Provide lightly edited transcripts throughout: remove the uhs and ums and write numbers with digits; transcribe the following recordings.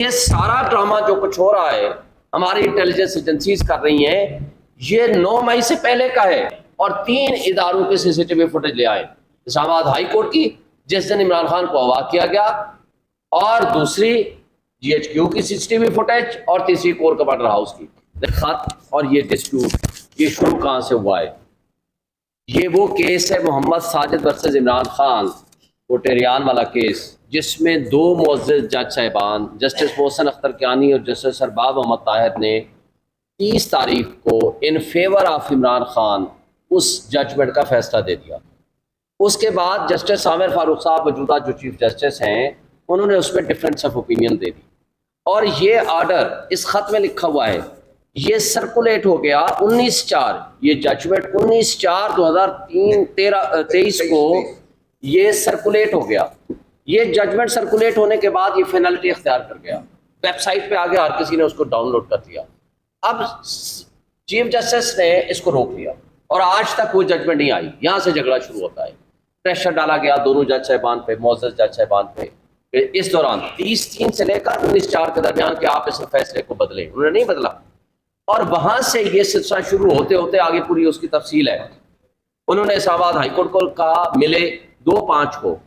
ये सारा ड्रामा जो कुछ हो रहा है हमारी इंटेलिजेंस एजेंसीज कर रही हैं, ये 9 मई से पहले का है और 3 इदारों के सीसीटीवी फुटेज ले आए। इस्लामाबाद हाई कोर्ट की, जिस दिन इमरान खान को अगवा किया गया, और दूसरी GHQ की सीसीटीवी फुटेज, और तीसरी कोर कमांडर हाउस की खत। और ये डिस्प्यूट ये शुरू कहाँ से हुआ है? ये वो केस है मोहम्मद साजिद वर्सेस इमरान खान, कोटेरियान वाला केस, जिसमें 2 मुअज़्ज़िज़ जज साहिबान जस्टिस मोहसिन अख्तर कियानी और जस्टिस सरबाब मोहम्मद ताहिर ने 30 तारीख को in favour of Imran Khan उस जजमेंट का फैसला दे दिया। उसके बाद जस्टिस आमिर फारूक साहब मौजूदा जो चीफ जस्टिस हैं, उन्होंने उसमें डिफरेंस ऑफ ओपिनियन दे दी और ये आर्डर इस खत में लिखा हुआ है, ये सर्कुलेट हो गया 19/4, ये जजमेंट 19/4/2023 को ये सर्कुलेट हो गया। ये जजमेंट सर्कुलेट होने के बाद ये फेनल्टी इख्तियार कर गया, वेबसाइट पे आगे हर किसी ने उसको डाउनलोड कर दिया। अब चीफ जस्टिस ने इसको रोक लिया और आज तक कोई जजमेंट नहीं आई। यहाँ से झगड़ा शुरू होता है, प्रेशर डाला गया दोनों जज साहिबान पे, मुअज़्ज़ज़ जज साहिबान पे। इस दौरान 30/3 से लेकर 19/4 के दरमियान कि आप इस फैसले को बदलें, उन्होंने नहीं बदला। और वहां से ये सिलसिला शुरू होते होते आगे पूरी उसकी तफसील है। उन्होंने इस्लामाबाद हाईकोर्ट को कहा, मिले 2/5 को,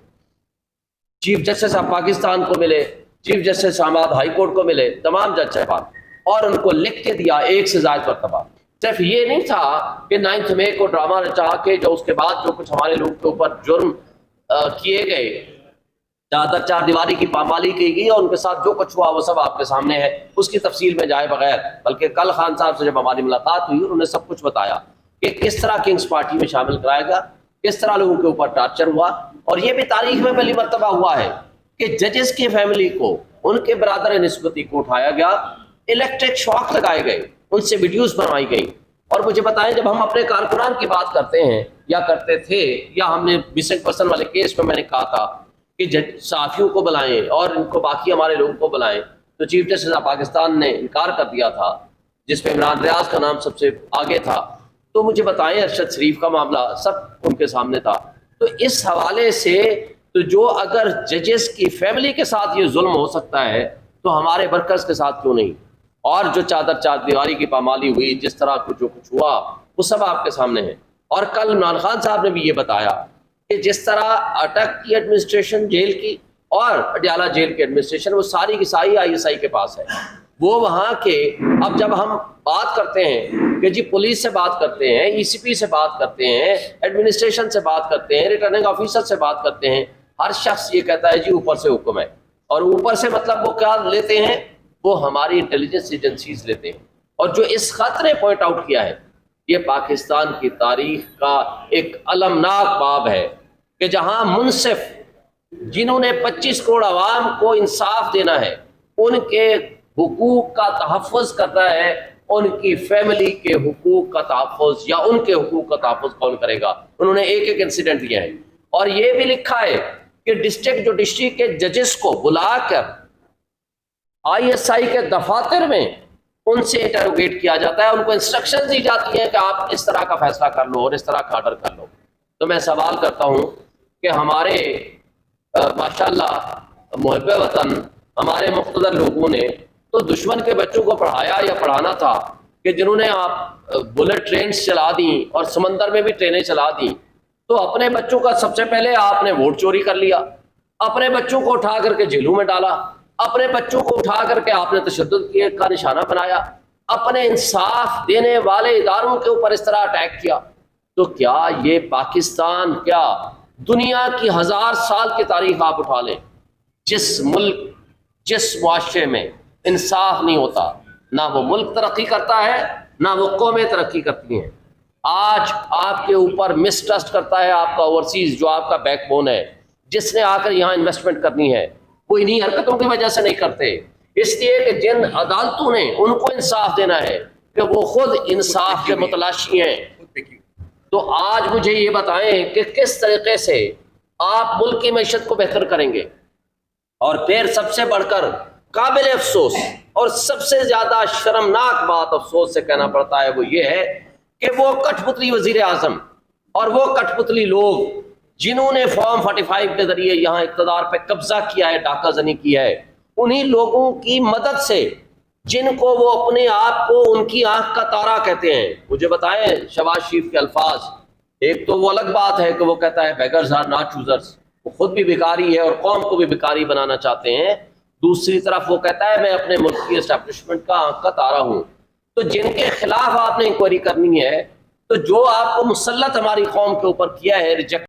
चीफ जस्टिस ऑफ पाकिस्तान को मिले, चीफ जस्टिस इस्लामाबाद हाईकोर्ट को मिले, तमाम जज साहिबान, और उनको लिख के दिया 1 से ज़ायद मरतबा। सिर्फ ये नहीं था कि 9 मई को ड्रामा रचा के जो उसके बाद जो कुछ हमारे लोग के ऊपर जुर्म किए गए, चादर चार दीवारी की पामाली की गई और उनके साथ जो कुछ हुआ वो सब आपके सामने है, उसकी तफसील में जाए बगैर। बल्कि कल खान साहब से जब हमारी मुलाकात हुई, उन्होंने सब कुछ बताया कि किस तरह किंग्स पार्टी में शामिल कराया गया, किस तरह लोगों के ऊपर टार्चर हुआ। और ये भी तारीख में पहली मरतबा हुआ है कि जजेस की फैमिली को, उनके बरादर निस्बती को उठाया गया, इलेक्ट्रिक शॉक लगाए गए, उनसे वीडियोस बनवाई गई। और मुझे बताएं, जब हम अपने कारकुनान की बात करते हैं या करते थे, या हमने मिसिंग पर्सन वाले केस में मैंने कहा था कि सहाफ़ियों को बुलाएं और इनको बाकी हमारे लोगों को बुलाएं, तो चीफ जस्टिस ऑफ पाकिस्तान ने इनकार कर दिया था, जिसमें इमरान रियाज का नाम सबसे आगे था। तो मुझे बताएं, अरशद शरीफ का मामला सब उनके सामने था। तो इस हवाले से तो जो अगर जजेस की फैमिली के साथ ये जुल्म हो सकता है, तो हमारे वर्कर्स के साथ क्यों नहीं? और जो चादर चार दीवारी की पामाली हुई, जिस तरह को जो कुछ हुआ, वो सब आपके सामने है। और कल इमरान खान साहब ने भी ये बताया कि जिस तरह अटक की एडमिनिस्ट्रेशन जेल की और पटियाला जेल की एडमिनिस्ट्रेशन, वो सारी की सारी ISI के पास है। वो वहाँ के, अब जब हम बात करते हैं कि जी पुलिस से बात करते हैं, ECP से बात करते हैं, एडमिनिस्ट्रेशन से बात करते हैं, रिटर्निंग ऑफिसर से बात करते हैं, हर शख्स ये कहता है जी ऊपर से हुक्म है। और ऊपर से मतलब वो क्या लेते हैं? वो हमारी इंटेलिजेंस एजेंसीज लेते हैं। और जो इस खत ने पॉइंट आउट किया है, ये पाकिस्तान की तारीख का एक अलमनाक बाब है कि जहां मुनसिफ, जिन्होंने 25 करोड़ आवाम को इंसाफ देना है, उनके हुकूक का तहफ़्फ़ुज़ करना है, उनकी फैमिली के हुकूक का तहफ़्फ़ुज़ या उनके हुकूक का तहफ़्फ़ुज़ कौन करेगा? उन्होंने एक इंसिडेंट दिया है और ये भी लिखा है कि डिस्ट्रिक्ट जुडिशरी के जजेस को बुलाकर ISI के दफातर में उनसे इंटरोगेट किया जाता है, उनको इंस्ट्रक्शन दी जाती है कि आप इस तरह का फैसला कर लो और इस तरह का ऑर्डर कर लो। तो मैं सवाल करता हूँ कि हमारे माशाल्लाह मुहब्बे वतन हमारे मुक़्तदर लोगों ने तो दुश्मन के बच्चों को पढ़ाया या पढ़ाना था कि जिन्होंने आप बुलेट ट्रेन चला दी और समंदर में भी ट्रेनें चला दी, तो अपने बच्चों का सबसे पहले आपने वोट चोरी कर लिया, अपने बच्चों को उठा करके जेलों में डाला, अपने बच्चों को उठा करके आपने तशद्दुद का निशाना बनाया, अपने इंसाफ देने वाले इदारों के ऊपर इस तरह अटैक किया। तो क्या ये पाकिस्तान, क्या दुनिया की 1000 साल की तारीख आप उठा लें, जिस मुल्क, जिस मुआशरे में इंसाफ नहीं होता, ना वो मुल्क तरक्की करता है, ना वो कौमें तरक्की करती हैं। आज आपके ऊपर मिसट्रस्ट करता है आपका ओवरसीज, जो आपका बैकबोन है, जिसने आकर यहाँ इन्वेस्टमेंट करनी है, वो इन्हीं हरकतों की वजह से नहीं करते। इसलिए कि जिन अदालतों ने उनको इंसाफ देना है कि वो खुद इंसाफ के मुतलाशी हैं। तो आज मुझे ये बताएं कि किस तरीके से आप मुल्क की मैशत को बेहतर करेंगे। और फिर सबसे बढ़कर काबिल अफसोस और सबसे ज्यादा शर्मनाक बात अफसोस से कहना पड़ता है, वो ये है कि वो कठपुतली वजीर आजम और वो कठपुतली लोग जिन्होंने फॉर्म 45 के जरिए यहाँ इक़्तिदार पे कब्जा किया है, डाका जनी की है, उन्हीं लोगों की मदद से जिनको वो अपने आप को उनकी आंख का तारा कहते हैं। मुझे बताएं शहबाज शरीफ के अल्फाज, एक तो वो अलग बात है कि वो कहता है बेगर्स आर नॉट चूजर्स, वो खुद भी भिखारी है और कौम को भी भिखारी बनाना चाहते हैं। दूसरी तरफ वो कहता है मैं अपने मुल्क की एस्टैब्लिशमेंट का आंख का तारा हूं। तो जिनके खिलाफ आपने इंक्वायरी करनी है, तो जो आपको मुसल्लत हमारी कौम के ऊपर किया है, रिजेक्ट